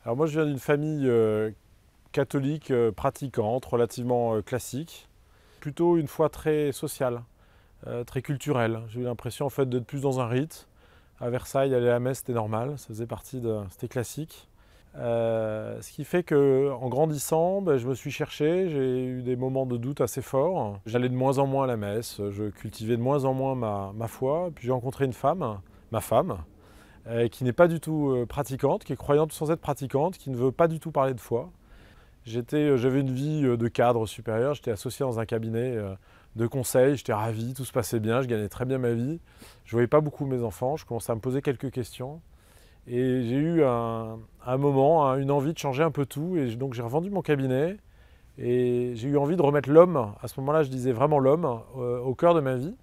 Alors moi je viens d'une famille catholique pratiquante, relativement classique, plutôt une foi très sociale, très culturelle. J'ai eu l'impression en fait d'être plus dans un rite. À Versailles, aller à la messe c'était normal, ça faisait partie de, c'était classique. Ce qui fait que en grandissant, je me suis cherché, j'ai eu des moments de doute assez forts. J'allais de moins en moins à la messe, je cultivais de moins en moins ma foi. Puis j'ai rencontré une femme, ma femme, qui n'est pas du tout pratiquante, qui est croyante sans être pratiquante, qui ne veut pas du tout parler de foi. J'avais une vie de cadre supérieur, j'étais associé dans un cabinet de conseil, j'étais ravi, tout se passait bien, je gagnais très bien ma vie. Je ne voyais pas beaucoup mes enfants, je commençais à me poser quelques questions. Et j'ai eu un moment, une envie de changer un peu tout. Et donc j'ai revendu mon cabinet et j'ai eu envie de remettre l'homme, à ce moment-là je disais vraiment l'homme, au cœur de ma vie.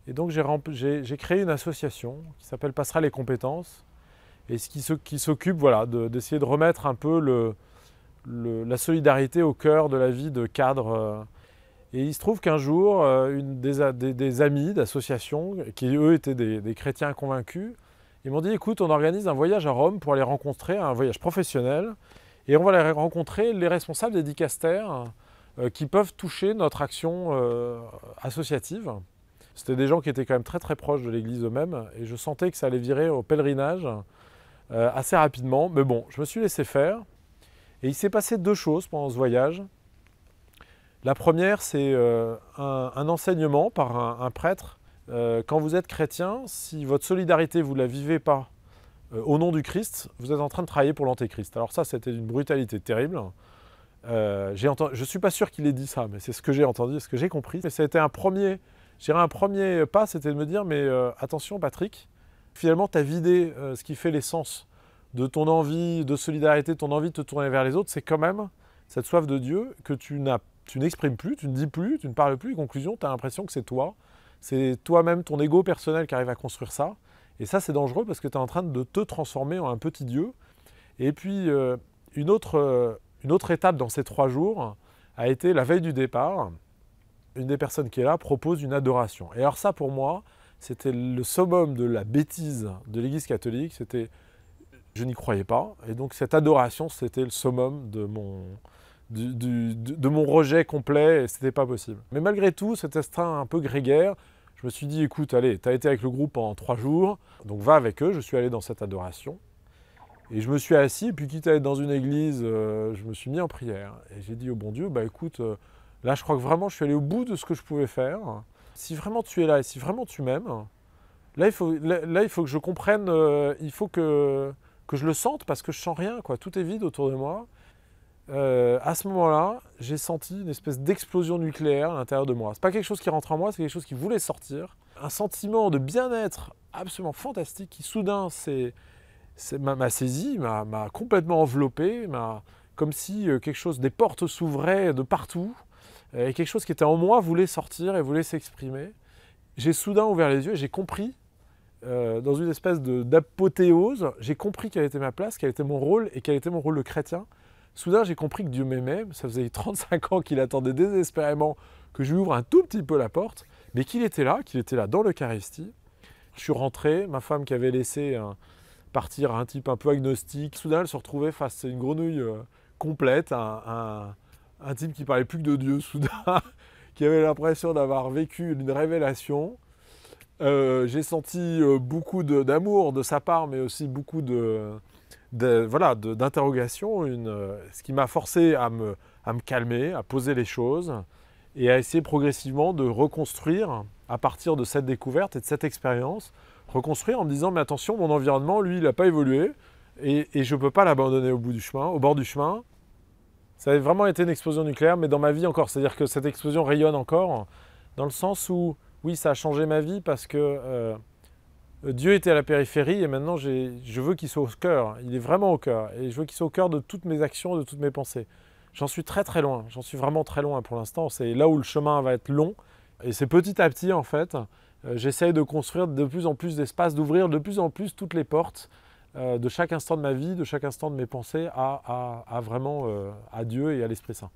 Et donc j'ai créé une association qui s'appelle Passerelle et Compétences et qui s'occupe voilà, d'essayer de remettre un peu la solidarité au cœur de la vie de cadre. Et il se trouve qu'un jour, des amis d'association, qui eux étaient des chrétiens convaincus, ils m'ont dit écoute, on organise un voyage à Rome pour aller rencontrer, un voyage professionnel, et on va aller rencontrer les responsables des dicastères qui peuvent toucher notre action associative. C'était des gens qui étaient quand même très très proches de l'église eux-mêmes, et je sentais que ça allait virer au pèlerinage assez rapidement. Mais bon, je me suis laissé faire, et il s'est passé deux choses pendant ce voyage. La première, c'est un enseignement par un prêtre. Quand vous êtes chrétien, si votre solidarité, vous ne la vivez pas au nom du Christ, vous êtes en train de travailler pour l'antéchrist. Alors ça, c'était une brutalité terrible. Je ne suis pas sûr qu'il ait dit ça, mais c'est ce que j'ai entendu, ce que j'ai compris. Mais ça a été un premier pas, c'était de me dire, mais attention Patrick, finalement, tu as vidé ce qui fait l'essence de ton envie de solidarité, ton envie de te tourner vers les autres, c'est quand même cette soif de Dieu que tu n'exprimes plus, tu ne dis plus, tu ne parles plus. Et conclusion, tu as l'impression que c'est toi. C'est toi-même, ton ego personnel qui arrive à construire ça. Et ça, c'est dangereux parce que tu es en train de te transformer en un petit Dieu. Et puis, une autre étape dans ces 3 jours a été la veille du départ. Une des personnes qui est là propose une adoration. Et alors ça, pour moi, c'était le summum de la bêtise de l'Église catholique. Je n'y croyais pas. Et donc, cette adoration, c'était le summum de mon rejet complet, et c'était pas possible. Mais malgré tout, cet instinct un peu grégaire, je me suis dit, écoute, allez, tu as été avec le groupe pendant 3 jours, donc va avec eux. Je suis allé dans cette adoration. Et je me suis assis, et puis quitte à être dans une église, je me suis mis en prière. Et j'ai dit au bon Dieu, écoute, là je crois que vraiment je suis allé au bout de ce que je pouvais faire. Si vraiment tu es là, et si vraiment tu m'aimes, là il faut que je comprenne, il faut que je le sente, parce que je sens rien, quoi. Tout est vide autour de moi. À ce moment-là, j'ai senti une espèce d'explosion nucléaire à l'intérieur de moi. C'est pas quelque chose qui rentre en moi, c'est quelque chose qui voulait sortir. Un sentiment de bien-être absolument fantastique qui soudain m'a saisi, m'a complètement enveloppé, comme si quelque chose, des portes s'ouvraient de partout, et quelque chose qui était en moi voulait sortir et voulait s'exprimer. J'ai soudain ouvert les yeux et j'ai compris, dans une espèce d'apothéose, j'ai compris quelle était ma place, quel était mon rôle et quel était mon rôle de chrétien. Soudain, j'ai compris que Dieu m'aimait. Ça faisait 35 ans qu'il attendait désespérément que je lui ouvre un tout petit peu la porte, mais qu'il était là dans l'Eucharistie. Je suis rentré, ma femme qui avait laissé partir un type un peu agnostique, soudain elle se retrouvait face à une grenouille complète, un type qui parlait plus que de Dieu, soudain, qui avait l'impression d'avoir vécu une révélation. J'ai senti beaucoup d'amour de sa part, mais aussi beaucoup d'interrogation, ce qui m'a forcé à me calmer, à poser les choses et à essayer progressivement de reconstruire à partir de cette découverte et de cette expérience, reconstruire en me disant mais attention, mon environnement, lui, il n'a pas évolué et je ne peux pas l'abandonner au bord du chemin. Ça a vraiment été une explosion nucléaire, mais dans ma vie encore, c'est-à-dire que cette explosion rayonne encore, dans le sens où, oui, ça a changé ma vie parce que Dieu était à la périphérie et maintenant je veux qu'il soit au cœur. Il est vraiment au cœur et je veux qu'il soit au cœur de toutes mes actions, de toutes mes pensées. J'en suis très très loin, j'en suis vraiment très loin pour l'instant. C'est là où le chemin va être long et c'est petit à petit en fait. J'essaye de construire de plus en plus d'espace, d'ouvrir de plus en plus toutes les portes de chaque instant de ma vie, de chaque instant de mes pensées à vraiment à Dieu et à l'Esprit Saint.